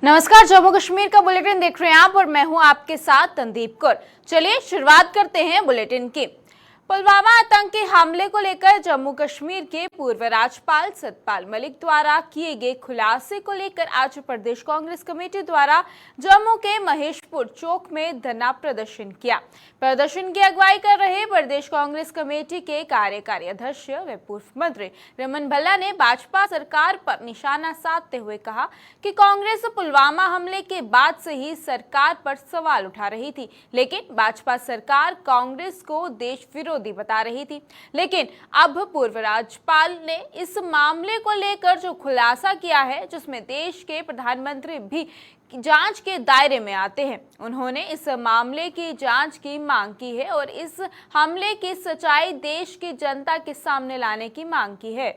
नमस्कार, जम्मू कश्मीर का बुलेटिन देख रहे हैं आप और मैं हूं आपके साथ तंदीप कौर। चलिए शुरुआत करते हैं बुलेटिन की। पुलवामा आतंकी हमले को लेकर जम्मू कश्मीर के पूर्व राज्यपाल सत्यपाल मलिक द्वारा किए गए खुलासे को लेकर आज प्रदेश कांग्रेस कमेटी द्वारा जम्मू के महेशपुर चौक में धरना प्रदर्शन किया। प्रदर्शन की अगुवाई कर रहे प्रदेश कांग्रेस कमेटी के कार्यकारी अध्यक्ष व पूर्व मंत्री रमन भल्ला ने भाजपा सरकार पर निशाना साधते हुए कहा कि कांग्रेस पुलवामा हमले के बाद से ही सरकार पर सवाल उठा रही थी, लेकिन भाजपा सरकार कांग्रेस को देश विरोधी बता रही थी। लेकिन अब पूर्व राज्यपाल ने इस मामले को लेकर जो खुलासा किया है, जिसमें देश के प्रधानमंत्री भी जांच के दायरे में आते हैं, उन्होंने इस मामले की जांच की मांग की है और इस हमले की सच्चाई देश की जनता के सामने लाने की मांग की है।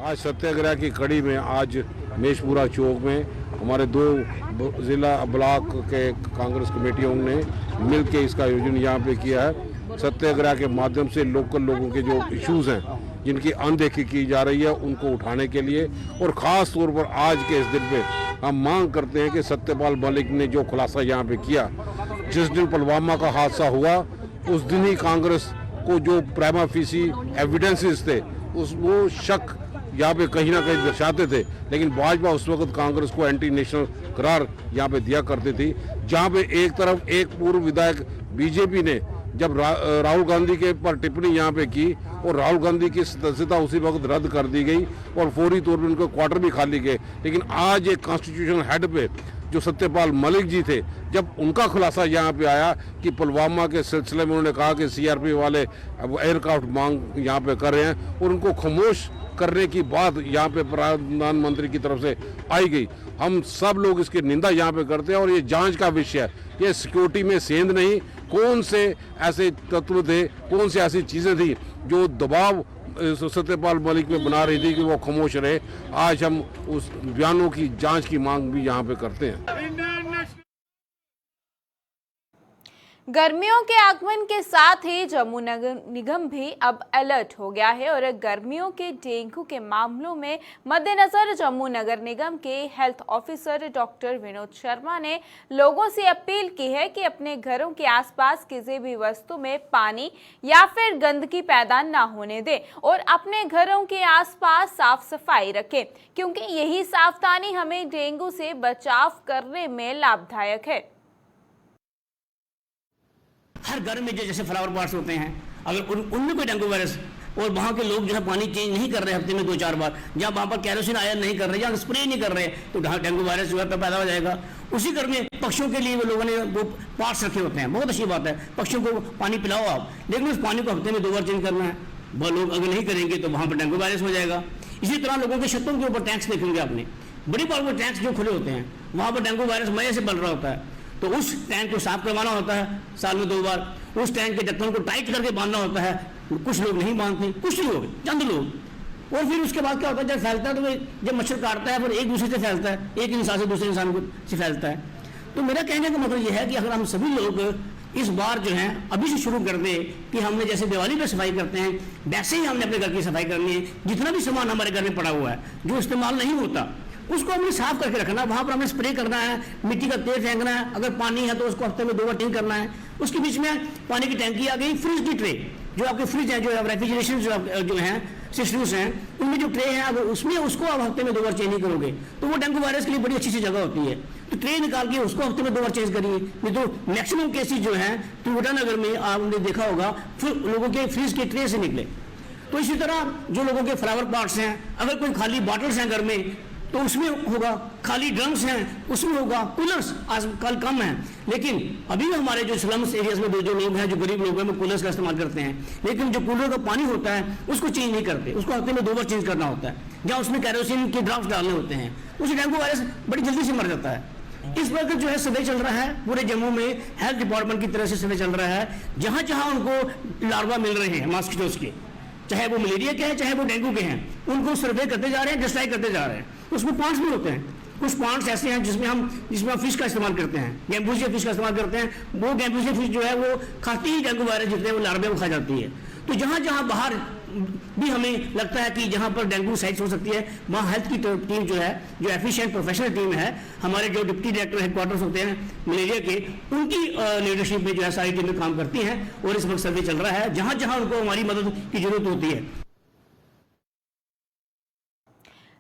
आज सत्याग्रह की कड़ी में आज महेशपुरा चौक में हमारे दो जिला ब्लॉक के कांग्रेस कमेटियों ने मिलकर इसका आयोजन यहाँ पे किया है। सत्याग्रह के माध्यम से लोकल लोगों के जो इश्यूज हैं, जिनकी अनदेखी की जा रही है, उनको उठाने के लिए और ख़ास तौर पर आज के इस दिन पे हम मांग करते हैं कि सत्यपाल मलिक ने जो खुलासा यहाँ पे किया, जिस दिन पुलवामा का हादसा हुआ उस दिन ही कांग्रेस को जो प्राइमा फेसी एविडेंसेस थे वो शक यहाँ पे कहीं ना कहीं दर्शाते थे, लेकिन भाजपा उस वक्त कांग्रेस को एंटी नेशनल करार यहाँ पे दिया करती थी। जहाँ पे एक तरफ एक पूर्व विधायक बीजेपी ने जब राहुल गांधी के पर टिप्पणी यहाँ पे की और राहुल गांधी की सदस्यता उसी वक्त रद्द कर दी गई और फौरी तौर पर उनको क्वार्टर भी खाली गए, लेकिन आज एक कॉन्स्टिट्यूशनल हेड पे जो सत्यपाल मलिक जी थे, जब उनका खुलासा यहाँ पे आया कि पुलवामा के सिलसिले में उन्होंने कहा कि सीआरपी वाले अब एयरक्राफ्ट मांग यहाँ पे कर रहे हैं और उनको खामोश करने की बात यहाँ पे प्रधानमंत्री की तरफ से आई गई। हम सब लोग इसकी निंदा यहाँ पे करते हैं और ये जांच का विषय है। ये सिक्योरिटी में सेंध नहीं, कौन से ऐसे तत्व थे, कौन सी ऐसी चीज़ें थी जो दबाव सत्यपाल मलिक पे बना रही थी कि वो खामोश रहे। आज हम उस बयानों की जांच की मांग भी यहाँ पे करते हैं। गर्मियों के आगमन के साथ ही जम्मू नगर निगम भी अब अलर्ट हो गया है और गर्मियों के डेंगू के मामलों में मद्देनजर जम्मू नगर निगम के health officer doctor Vinod Sharma ने लोगों से अपील की है कि अपने घरों के आसपास किसी भी वस्तु में पानी या फिर गंदगी पैदा ना होने दें और अपने घरों के आसपास साफ सफाई रखें, क्योंकि यही सावधानी हमें डेंगू से बचाव करने में लाभदायक है। हर घर में जो जैसे फ्लावर पॉट्स होते हैं, अगर उनमें कोई डेंगू वायरस और वहाँ के लोग जो है पानी चेंज नहीं कर रहे हफ्ते में 2-4 बार, जहाँ वहाँ पर कैरोसिन आयन नहीं कर रहे, जहाँ स्प्रे नहीं कर रहे, तो डेंगू वायरस जो है पैदा हो जाएगा। उसी घर में पक्षियों के लिए वो लोगों ने वो पॉट्स रखे होते हैं, बहुत अच्छी बात है, पक्षियों को पानी पिलाओ आप, लेकिन उस पानी को हफ्ते में 2 बार चेंज करना है। वह लोग अगर नहीं करेंगे तो वहाँ पर डेंगू वायरस हो जाएगा। इसी तरह लोगों के छतों के ऊपर टैंक्स देखेंगे आपने, बड़ी बार वो टैंक्स जो खुले होते हैं वहाँ पर डेंगू वायरस मजे से बन रहा होता है, तो उस टैंक को साफ करवाना होता है साल में 2 बार, उस टैंक के ढक्कन को टाइट करके बांधना होता है। कुछ लोग नहीं बांधते, कुछ लोग, चंद लोग। और फिर उसके बाद क्या होता है, जब फैलता है तो जब मच्छर काटता है फिर एक दूसरे से फैलता है, एक इंसान से दूसरे इंसान को से फैलता है। तो मेरा कहने का मतलब यह है कि अगर हम सभी लोग इस बार जो है अभी से शुरू कर दें कि हमने जैसे दिवाली पर सफाई करते हैं वैसे ही हमने अपने घर की सफाई करनी है। जितना भी सामान हमारे घर में पड़ा हुआ है जो इस्तेमाल नहीं होता उसको हमने साफ करके रखना, वहाँ पर हमें स्प्रे करना है, मिट्टी का तेल फेंकना है, अगर पानी है तो उसको हफ्ते में 2 बार टिंग करना है। उसके बीच में पानी की टैंकी आ गई, फ्रिज की ट्रे, जो आपके फ्रिज है, जो रेफ्रिजरेशन जो हैं सिस्टम्स हैं, उनमें जो ट्रे हैं अगर उसमें उसको आप हफ्ते में 2 बार चेंज नहीं करोगे तो वो डेंगू वायरस के लिए बड़ी अच्छी सी जगह होती है। तो ट्रे निकाल के उसको हफ्ते में 2 बार चेंज करिए, नहीं तो मैक्सिमम केसेज जो हैं त्रिकुटा नगर में आपने देखा होगा फिर लोगों के फ्रिज के ट्रे से निकले। तो इसी तरह जो लोगों के फ्लावर पॉट्स हैं, अगर कोई खाली बॉटल्स हैं घर में तो उसमें होगा, खाली ड्रम्स हैं उसमें होगा, कूलर्स आजकल कम हैं, लेकिन अभी हमारे जो स्लम्स एरियाज में जो लोग हैं, जो गरीब लोग हैं, वो कूलर्स का इस्तेमाल करते हैं, लेकिन जो कूलर का पानी होता है उसको चेंज नहीं करते, उसको हफ्ते में 2 बार चेंज करना होता है, जहाँ उसमें कैरोसिन के ड्रॉप्स डालने होते हैं, उससे डेंगू वायरस बड़ी जल्दी से मर जाता है। इस पर जो है सर्वे चल रहा है पूरे जम्मू में, हेल्थ डिपार्टमेंट की तरफ से सर्वे चल रहा है, जहाँ जहाँ उनको लार्वा मिल रहे हैं मॉस्किटोज के, चाहे वो मलेरिया के हैं चाहे वो डेंगू के हैं, उनको सर्वे करते जा रहे हैं, डिस्ट्राई करते जा रहे हैं। उसमें पॉन्ड्स भी होते हैं, कुछ पॉन्ड्स ऐसे हैं जिसमें हम फिश का इस्तेमाल करते हैं, गैम्बूसिया फिश का इस्तेमाल करते हैं, वो गैम्बूसिया फिश जो है वो खाती ही डेंगू वायरस जितने वो लार्वे को खा जाती है। तो जहाँ जहाँ बाहर भी हमें लगता है कि जहां पर डेंगू साइट्स हो सकती है वहां हेल्थ की टीम जो है, जो एफिशिएंट प्रोफेशनल टीम है, हमारे जो डिप्टी डायरेक्टर हेडक्वार्टर्स होते हैं मलेरिया के, उनकी लीडरशिप में जो है सारी टीमें काम करती हैं और इस वक्त सर्वे चल रहा है जहां जहां उनको हमारी मदद की जरूरत होती है।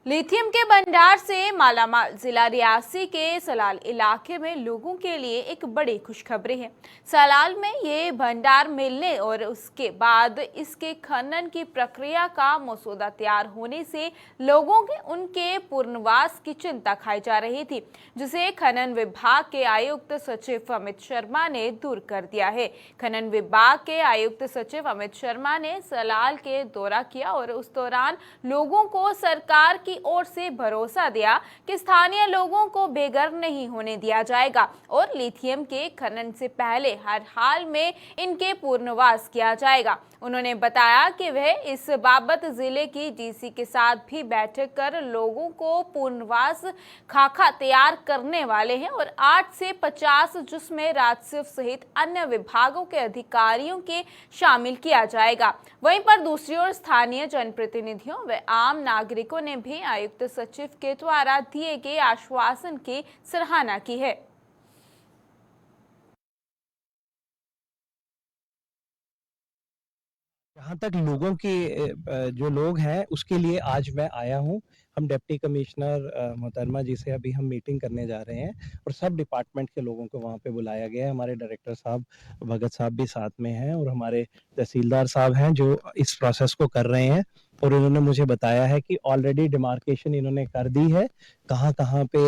लिथियम के भंडार से मालामाल जिला रियासी के सलाल इलाके में लोगों के लिए एक बड़ी खुशखबरी है। सलाल में ये भंडार मिलने और उसके बाद इसके खनन की प्रक्रिया का मसौदा तैयार होने से लोगों के उनके पुनर्वास की चिंता खाई जा रही थी, जिसे खनन विभाग के आयुक्त सचिव अमित शर्मा ने दूर कर दिया है। खनन विभाग के आयुक्त सचिव अमित शर्मा ने सलाल के दौरा किया और उस दौरान लोगों को सरकार की ओर से भरोसा दिया कि स्थानीय लोगों को बेघर नहीं होने दिया जाएगा और लिथियम के खनन से पहले हर हाल में इनके पुनर्वास किया जाएगा। उन्होंने बताया कि वह इस बाबत जिले की डीसी के साथ भी बैठक कर लोगों को पुनर्वास खाका तैयार करने वाले हैं और 8 से 50 जिसमें राजस्व सहित अन्य विभागों के अधिकारियों के शामिल किया जाएगा। वहीं पर दूसरी ओर स्थानीय जनप्रतिनिधियों व आम नागरिकों ने भी आयुक्त सचिव के द्वारा दिए गए आश्वासन की सराहना की है। जहाँ तक लोगों की जो लोग हैं उसके लिए आज मैं आया हूँ। हम डिप्टी कमिश्नर मोहतरमा जी से अभी हम मीटिंग करने जा रहे हैं और सब डिपार्टमेंट के लोगों को वहाँ पे बुलाया गया है। हमारे डायरेक्टर साहब भगत साहब भी साथ में हैं और हमारे तहसीलदार साहब हैं जो इस प्रोसेस को कर रहे हैं और उन्होंने मुझे बताया है कि ऑलरेडी डिमार्केशन इन्होंने कर दी है, कहाँ कहाँ पे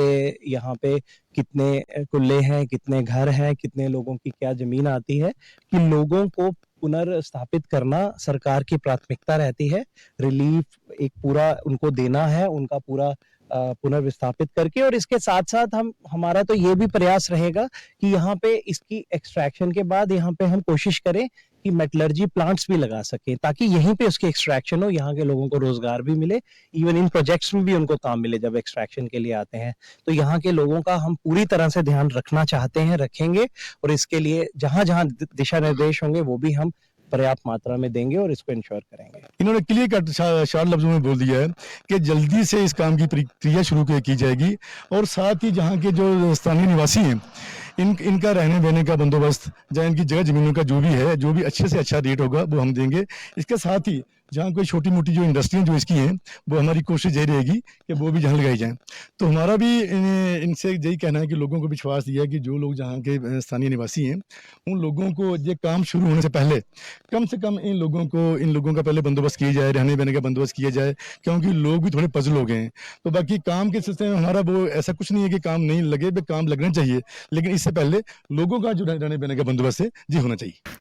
यहाँ पे कितने कुल्ले हैं, कितने घर हैं, कितने लोगों की क्या जमीन आती है, कि लोगों को पुनर्स्थापित करना सरकार की प्राथमिकता रहती है। रिलीफ एक पूरा उनको देना है, उनका पूरा पुनर्विस्थापित करके, और इसके साथ साथ हमारा तो ये भी प्रयास रहेगा कि यहाँ पे इसकी एक्सट्रैक्शन के बाद यहाँ पे हम कोशिश करें कि मेटलर्जी प्लांट्स भी लगा सकें ताकि यहीं पे उसकी एक्सट्रैक्शन हो, यहाँ के लोगों को रोजगार भी मिले, इवन इन प्रोजेक्ट्स में भी उनको काम मिले जब एक्सट्रैक्शन के लिए आते हैं। तो यहाँ के लोगों का हम पूरी तरह से ध्यान रखना चाहते हैं, रखेंगे, और इसके लिए जहां जहां दिशा निर्देश होंगे वो भी हम पर्याप्त मात्रा में देंगे और इसको इंश्योर करेंगे। इन्होंने क्लियर कट शार्ट लफ्जों में बोल दिया है कि जल्दी से इस काम की प्रक्रिया शुरू की जाएगी और साथ ही जहाँ के जो स्थानीय निवासी हैं इनका रहने बहने का बंदोबस्त, जहाँ इनकी जगह जमीनों का जो भी है, जो भी अच्छे से अच्छा रेट होगा वो हम देंगे। इसके साथ ही जहाँ कोई छोटी मोटी जो इंडस्ट्रियाँ जो इसकी हैं वो हमारी कोशिश यही रहेगी कि वो भी जहाँ लगाई जाएं। तो हमारा भी इनसे यही कहना है कि लोगों को विश्वास दिया है कि जो लोग जहाँ के स्थानीय निवासी हैं उन लोगों को ये काम शुरू होने से पहले कम से कम इन लोगों का पहले बंदोबस्त किया जाए, रहने बहने का बंदोबस्त किया जाए, क्योंकि लोग भी थोड़े पजल हो गए हैं। तो बाकी काम के सिलसिले में हमारा वो ऐसा कुछ नहीं है कि काम नहीं लगे, काम लगना चाहिए, लेकिन इससे पहले लोगों का जो रहने बहने का बंदोबस्त है जी होना चाहिए।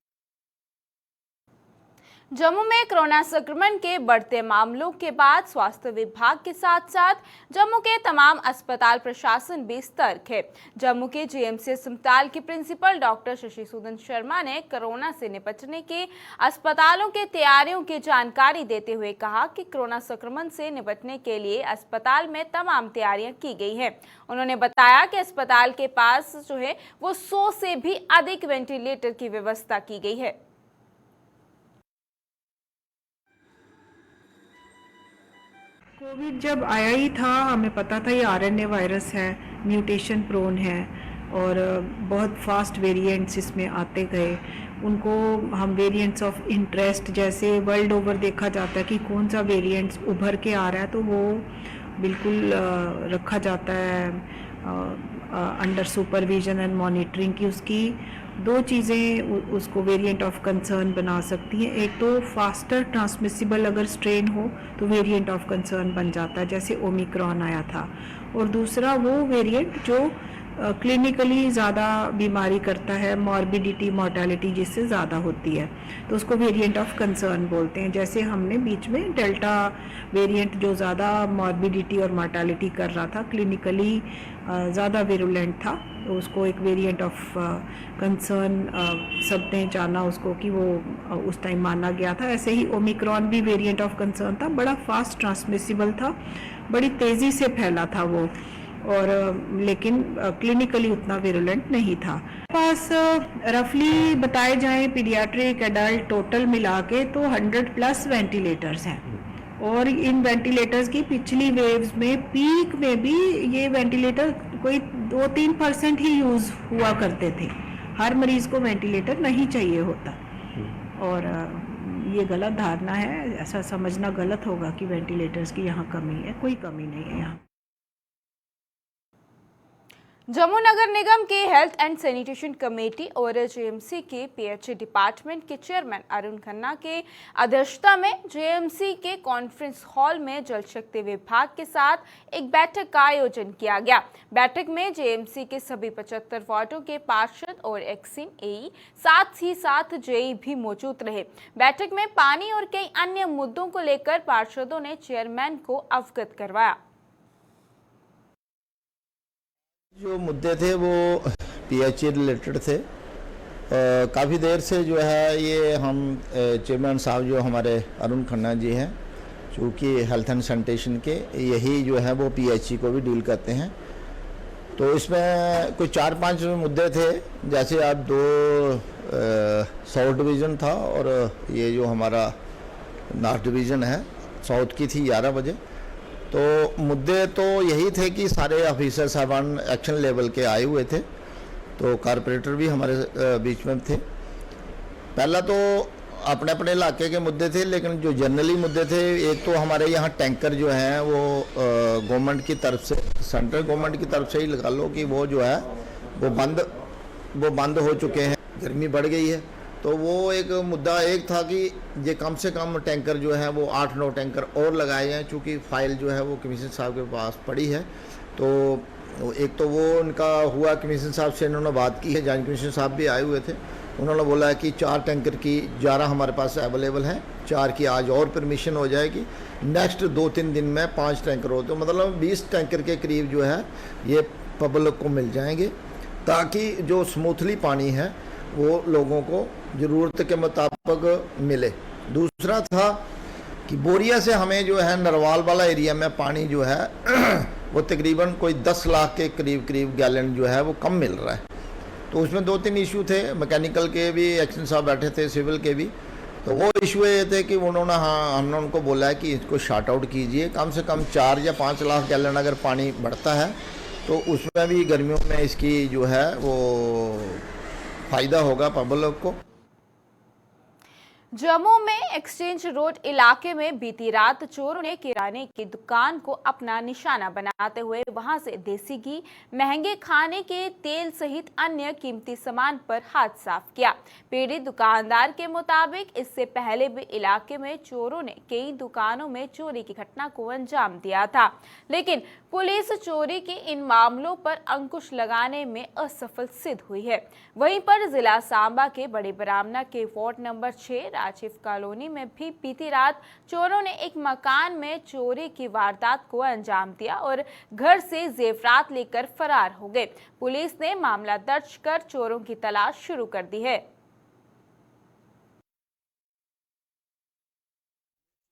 जम्मू में कोरोना संक्रमण के बढ़ते मामलों के बाद स्वास्थ्य विभाग के साथ साथ जम्मू के तमाम अस्पताल प्रशासन भी सतर्क है। जम्मू के जीएमसी अस्पताल के प्रिंसिपल डॉक्टर शशि सूदन शर्मा ने कोरोना से निपटने के अस्पतालों के तैयारियों की जानकारी देते हुए कहा कि कोरोना संक्रमण से निपटने के लिए अस्पताल में तमाम तैयारियां की गई हैं। उन्होंने बताया कि अस्पताल के पास जो है वो 100 से भी अधिक वेंटिलेटर की व्यवस्था की गई है। कोविड जब आया ही था हमें पता था ये आरएनए वायरस है, म्यूटेशन प्रोन है और बहुत फास्ट वेरिएंट्स इसमें आते गए। उनको हम वेरिएंट्स ऑफ इंटरेस्ट, जैसे वर्ल्ड ओवर देखा जाता है कि कौन सा वेरिएंट्स उभर के आ रहा है, तो वो बिल्कुल रखा जाता है अंडर सुपरविजन एंड मॉनिटरिंग की। उसकी 2 चीज़ें उसको वेरिएंट ऑफ कंसर्न बना सकती हैं। एक तो फास्टर ट्रांसमिसिबल अगर स्ट्रेन हो तो वेरिएंट ऑफ कंसर्न बन जाता है, जैसे ओमिक्रॉन आया था, और दूसरा वो वेरिएंट जो क्लिनिकली ज़्यादा बीमारी करता है, मॉर्बिडिटी मॉर्टेलिटी जिससे ज़्यादा होती है, तो उसको वेरिएंट ऑफ कंसर्न बोलते हैं। जैसे हमने बीच में डेल्टा वेरिएंट जो ज़्यादा मॉर्बिडिटी और मॉर्टेलिटी कर रहा था, क्लिनिकली ज़्यादा विरुलेंट था, तो उसको एक वेरिएंट ऑफ कंसर्न सबने जाना उसको कि वो उस टाइम माना गया था। ऐसे ही ओमिक्रॉन भी वेरिएंट ऑफ कंसर्न था, बड़ा फास्ट ट्रांसमिसिबल था, बड़ी तेज़ी से फैला था वो, और लेकिन क्लिनिकली उतना विरुलेंट नहीं था। पास रफली बताए जाएं पीडियाट्रिक एडल्ट टोटल मिला के तो 100+ वेंटिलेटर्स हैं, और इन वेंटिलेटर्स की पिछली वेव्स में पीक में भी ये वेंटिलेटर कोई 2-3% ही यूज़ हुआ करते थे। हर मरीज़ को वेंटिलेटर नहीं चाहिए होता, और ये गलत धारणा है, ऐसा समझना गलत होगा कि वेंटिलेटर्स की यहाँ कमी है, कोई कमी नहीं है यहाँ। जम्मू नगर निगम के हेल्थ एंड सैनिटेशन कमेटी और जेएमसी के पीएचई डिपार्टमेंट के चेयरमैन अरुण खन्ना के अध्यक्षता में जेएमसी के कॉन्फ्रेंस हॉल में जल शक्ति विभाग के साथ एक बैठक का आयोजन किया गया। बैठक में जेएमसी के सभी 75 वार्डों के पार्षद और एक्सिम एई साथ ही साथ जेई भी मौजूद रहे। बैठक में पानी और कई अन्य मुद्दों को लेकर पार्षदों ने चेयरमैन को अवगत करवाया। जो मुद्दे थे वो पीएचई रिलेटेड थे। काफ़ी देर से जो है ये हम चेयरमैन साहब जो हमारे अरुण खन्ना जी हैं, चूँकि हेल्थ एंड सैनिटेशन के यही जो है वो पीएचई को भी डील करते हैं, तो इसमें कुछ 4-5 मुद्दे थे। जैसे अब 2 साउथ डिवीज़न था और ये जो हमारा नॉर्थ डिवीज़न है, साउथ की थी 11 बजे। तो मुद्दे तो यही थे कि सारे ऑफिसर साहबान एक्शन लेवल के आए हुए थे, तो कारपोरेटर भी हमारे बीच में थे। पहला तो अपने अपने इलाके के मुद्दे थे, लेकिन जो जनरली मुद्दे थे, एक तो हमारे यहाँ टैंकर जो हैं वो गवर्नमेंट की तरफ से, सेंट्रल गवर्नमेंट की तरफ से ही लगा लो कि वो जो है वो बंद हो चुके हैं। गर्मी बढ़ गई है, तो वो एक मुद्दा एक था कि ये कम से कम टैंकर जो है वो 8-9 टैंकर और लगाए जाएँ, चूँकि फाइल जो है वो कमिश्नर साहब के पास पड़ी है। तो एक तो वो उनका हुआ, कमिश्नर साहब से इन्होंने बात की है, जॉइंट कमिश्नर साहब भी आए हुए थे, उन्होंने बोला है कि 4 टैंकर की 11 हमारे पास अवेलेबल हैं, 4 की आज और परमिशन हो जाएगी, नेक्स्ट 2-3 दिन में 5 टैंकर हो, तो मतलब 20 टैंकर के करीब जो है ये पब्लिक को मिल जाएंगे, ताकि जो स्मूथली पानी है वो लोगों को ज़रूरत के मुताबिक मिले। दूसरा था कि बोरिया से हमें जो है नरवाल वाला एरिया में पानी जो है वो तकरीबन कोई 10 लाख के करीब गैलन जो है वो कम मिल रहा है। तो उसमें 2-3 इशू थे, मैकेनिकल के भी एक्शन साहब बैठे थे, सिविल के भी। तो वो इशू ये थे कि उन्होंने हमने उनको बोला है कि इसको शार्ट आउट कीजिए, कम से कम 4 या 5 लाख गैलन अगर पानी बढ़ता है तो उसमें भी गर्मियों में इसकी जो है वो फ़ायदा होगा पब्लिक को। जम्मू में एक्सचेंज रोड इलाके में बीती रात चोरों ने किराने की दुकान को अपना निशाना बनाते हुए वहां से देसी घी, महंगे खाने के तेल सहित अन्य कीमती सामान पर हाथ साफ किया। पीड़ित दुकानदार के मुताबिक इससे पहले भी इलाके में चोरों ने कई दुकानों में चोरी की घटना को अंजाम दिया था, लेकिन पुलिस चोरी के इन मामलों पर अंकुश लगाने में असफल सिद्ध हुई है। वहीं पर जिला सांबा के बड़े बरामना के वार्ड नंबर 6 राजीव कॉलोनी में भी बीती रात चोरों ने एक मकान में चोरी की वारदात को अंजाम दिया और घर से जेवरात लेकर फरार हो गए। पुलिस ने मामला दर्ज कर चोरों की तलाश शुरू कर दी है।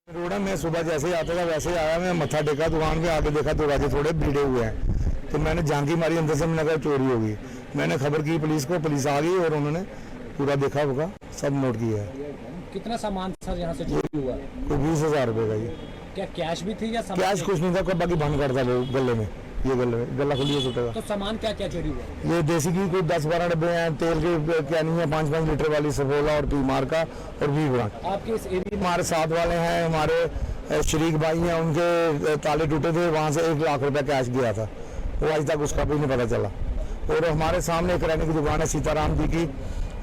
रोड़ा में सुबह जैसे ही आता था वैसे ही आया, मैं मत्था टेका, दुकान पे आके देखा दरवाजे थोड़े भीड़े हुए हैं, तो मैंने झांकी मारी अंदर से, मैंने कहा चोरी होगी। मैंने खबर की पुलिस को, पुलिस आ गई और उन्होंने पूरा देखा होगा, सब नोट किया है। कितना सामान सर यहाँ से चोरी हुआ? कोई 20,000 रुपए का। ये क्या कैश भी थी या सामान? कैश कुछ नहीं था, कोई बाकी बंद करता गले में, ये गला खुली है। तो सामान क्या क्या चोरी हुआ? ये देसी घी कोई 10-12 डब्बे हैं, तेल के कैनी है 5-5 लीटर वाली सफोला और पीमार का और भी ब्रांड। आपके इस एरिया हमारे साथ वाले हैं, हमारे शरीक भाई हैं, उनके ताले टूटे थे, वहाँ से 1 लाख रुपए कैश गया था, वो आज तक उसका भी नहीं पता चला। और हमारे सामने किराने की दुकान है सीताराम जी की,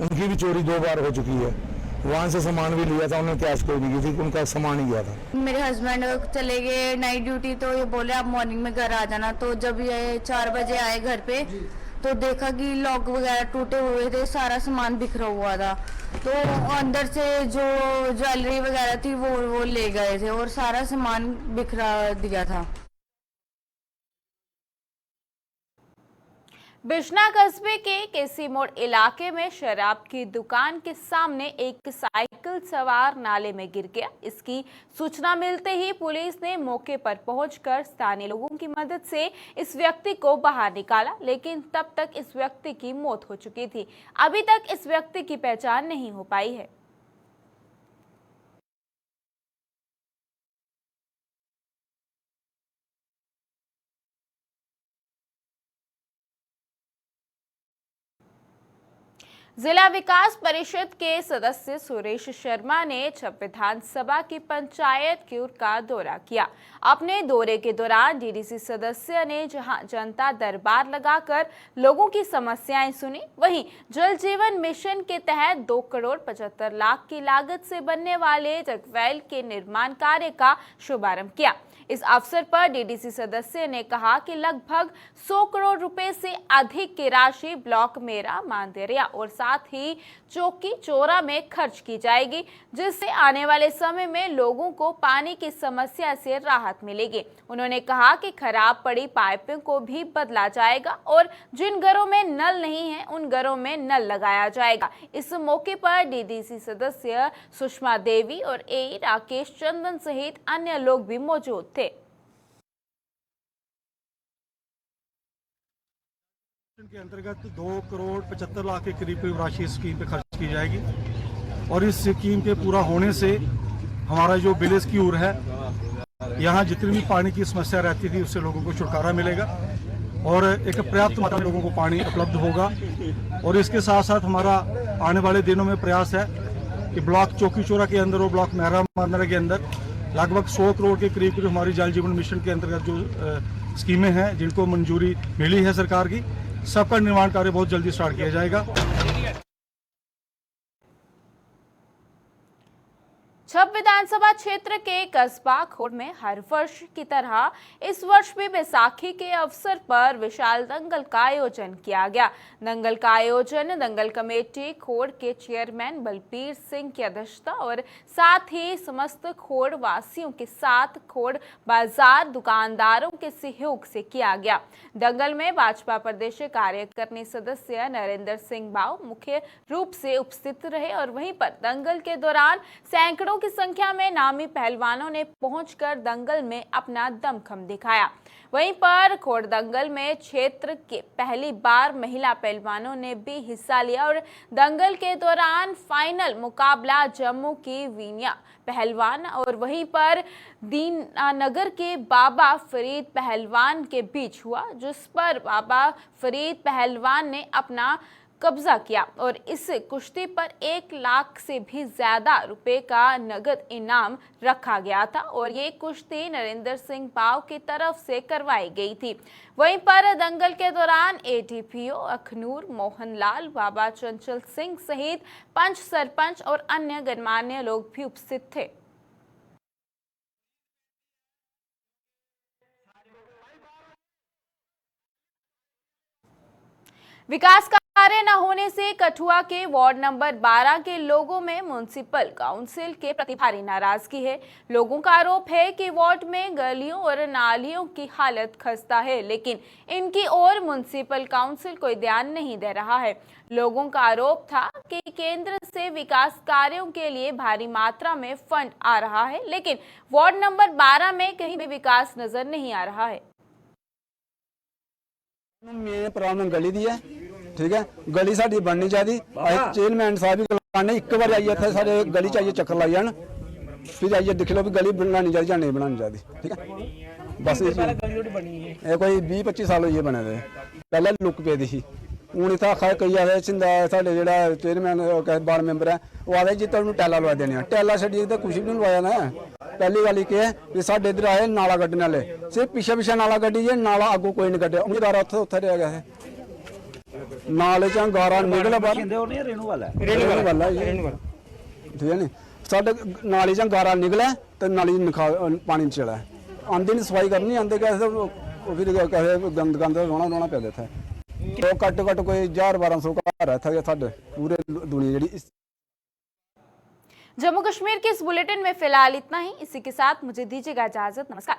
उनकी भी चोरी 2 बार हो चुकी है, वहाँ से सामान भी लिया था, उन्होंने कैश कोई नहीं की थी, उनका सामान ही गया था। मेरे हस्बैंड चले गए नाइट ड्यूटी, तो ये बोले आप मॉर्निंग में घर आ जाना। तो जब ये 4 बजे आए घर पे तो देखा कि लॉक वगैरह टूटे हुए थे, सारा सामान बिखरा हुआ था। तो अंदर से जो ज्वेलरी वगैरह थी वो ले गए थे और सारा सामान बिखरा दिया था। बिश्ना कस्बे के केसी मोड़ इलाके में शराब की दुकान के सामने एक साइकिल सवार नाले में गिर गया। इसकी सूचना मिलते ही पुलिस ने मौके पर पहुंचकर स्थानीय लोगों की मदद से इस व्यक्ति को बाहर निकाला, लेकिन तब तक इस व्यक्ति की मौत हो चुकी थी। अभी तक इस व्यक्ति की पहचान नहीं हो पाई है। जिला विकास परिषद के सदस्य सुरेश शर्मा ने छप विधानसभा की पंचायत क्यूर का दौरा किया। अपने दौरे के दौरान डीडीसी सदस्य ने जहां जनता दरबार लगाकर लोगों की समस्याएं सुनी, वहीं जल जीवन मिशन के तहत 2 करोड़ 75 लाख की लागत से बनने वाले जगवैल के निर्माण कार्य का शुभारंभ किया। इस अवसर पर डीडीसी सदस्य ने कहा कि लगभग 100 करोड़ रुपए से अधिक की राशि ब्लॉक मेरा, मांदेरिया और साथ ही चौकी चोरा में खर्च की जाएगी, जिससे आने वाले समय में लोगों को पानी की समस्या से राहत मिलेगी। उन्होंने कहा कि खराब पड़ी पाइपों को भी बदला जाएगा और जिन घरों में नल नहीं है उन घरों में नल लगाया जाएगा। इस मौके पर डीडीसी सदस्य सुषमा देवी और एई राकेश चंदन सहित अन्य लोग भी मौजूद थे। के अंतर्गत 2 करोड़ 75 लाख के करीब राशि इस स्कीम पे खर्च की जाएगी और इस स्कीम के पूरा होने से हमारा जो विलेज क्यूर है, यहाँ जितनी भी पानी की समस्या रहती थी उससे लोगों को छुटकारा मिलेगा और एक पर्याप्त मात्रा में लोगों को पानी उपलब्ध होगा। और इसके साथ साथ हमारा आने वाले दिनों में प्रयास है कि ब्लॉक चौकी चोरा के अंदर और ब्लॉक मेहरा मांदरा के अंदर लगभग 100 करोड़ के करीब हमारी जल जीवन मिशन के अंतर्गत जो स्कीमें हैं जिनको मंजूरी मिली है सरकार की, सबका निर्माण कार्य बहुत जल्दी स्टार्ट किया जाएगा। छप विधानसभा क्षेत्र के कस्बा खोड़ में हर वर्ष की तरह इस वर्ष भी बैसाखी के अवसर पर विशाल दंगल का आयोजन किया गया। दंगल का आयोजन दंगल कमेटी खोड़ के चेयरमैन बलबीर सिंह की अध्यक्षता और साथ ही समस्त खोड़ वासियों के साथ खोड़ बाजार दुकानदारों के सहयोग से किया गया। दंगल में भाजपा प्रदेश कार्यकारिणी सदस्य नरेंद्र सिंह बाव मुख्य रूप से उपस्थित रहे और वहीं पर दंगल के दौरान सैकड़ों की संख्या में नामी पहलवानों ने पहुंचकर दंगल में अपना दमखम दिखाया। वहीं पर खोड़ दंगल में क्षेत्र के पहली बार महिला पहलवानों ने भी हिस्सा लिया और दंगल के दौरान फाइनल मुकाबला जम्मू की वीनिया पहलवान और वहीं पर दीनानगर के बाबा फरीद पहलवान के बीच हुआ, जिस पर बाबा फरीद पहलवान ने अपना कब्जा किया और इस कुश्ती पर 1 लाख से भी ज्यादा रुपए का नगद इनाम रखा गया था और ये कुश्ती नरेंद्र सिंह बाव की तरफ से करवाई गई थी। वहीं पर दंगल के दौरान एडीपीओ अखनूर मोहनलाल, बाबा चंचल सिंह सहित पंच, सरपंच और अन्य गणमान्य लोग भी उपस्थित थे। विकास कार्य न होने से कठुआ के वार्ड नंबर 12 के लोगों में म्युनिसिपल काउंसिल के प्रति भारी नाराजगी है। लोगों का आरोप है कि वार्ड में गलियों और नालियों की हालत खस्ता है, लेकिन इनकी ओर म्युनिसिपल काउंसिल कोई ध्यान नहीं दे रहा है। लोगों का आरोप था कि केंद्र से विकास कार्यों के लिए भारी मात्रा में फंड आ रहा है, लेकिन वार्ड नंबर 12 में कहीं भी विकास नजर नहीं आ रहा है। मेन प्रॉब्लम गली दी है, ठीक है, गली साडी बननी चाहिए। चेयरमैन साहब भी एक बार आइए थे सारे गली चाहिए चक्कर लाई जान, फिर आइए देख लो भी गली बनानी चाहिए या नहीं बनानी चाहिए, ठीक है। बस ये कोई 20-25 साल ये बने थे, पहले लुक पे दी हूँ इतना आखा कई आए साढ़े जो चेयरमैन वार्ड मैंबर है वो आते जी तुम टैला लवा देने, टैला छड़ी तो कुछ भी नहीं लवाया ना। पहली गल के भी साढ़े इधर आए नाला कड्ढने वाले, सिर्फ पिछे पिछे नाला कड्ढी जे, नाला अगू कोई नहीं कड्ढिया, उम्मीदवार उत्थे रह गया है। नाले च गारा निकले बाहर, ठीक है नी, साढ़े नाली च गारा निकले तो नाली पानी चला आंदी नहीं, सफाई करनी आंदे कैसे फिर कैसे गंद गंद रोना पे देता है। तो घट घट कोई 1000-1200 घर है साढ़े पूरे दुनिया जी। जम्मू कश्मीर के इस बुलेटिन में फिलहाल इतना ही। इसी के साथ मुझे दीजिएगा इजाजत। नमस्कार।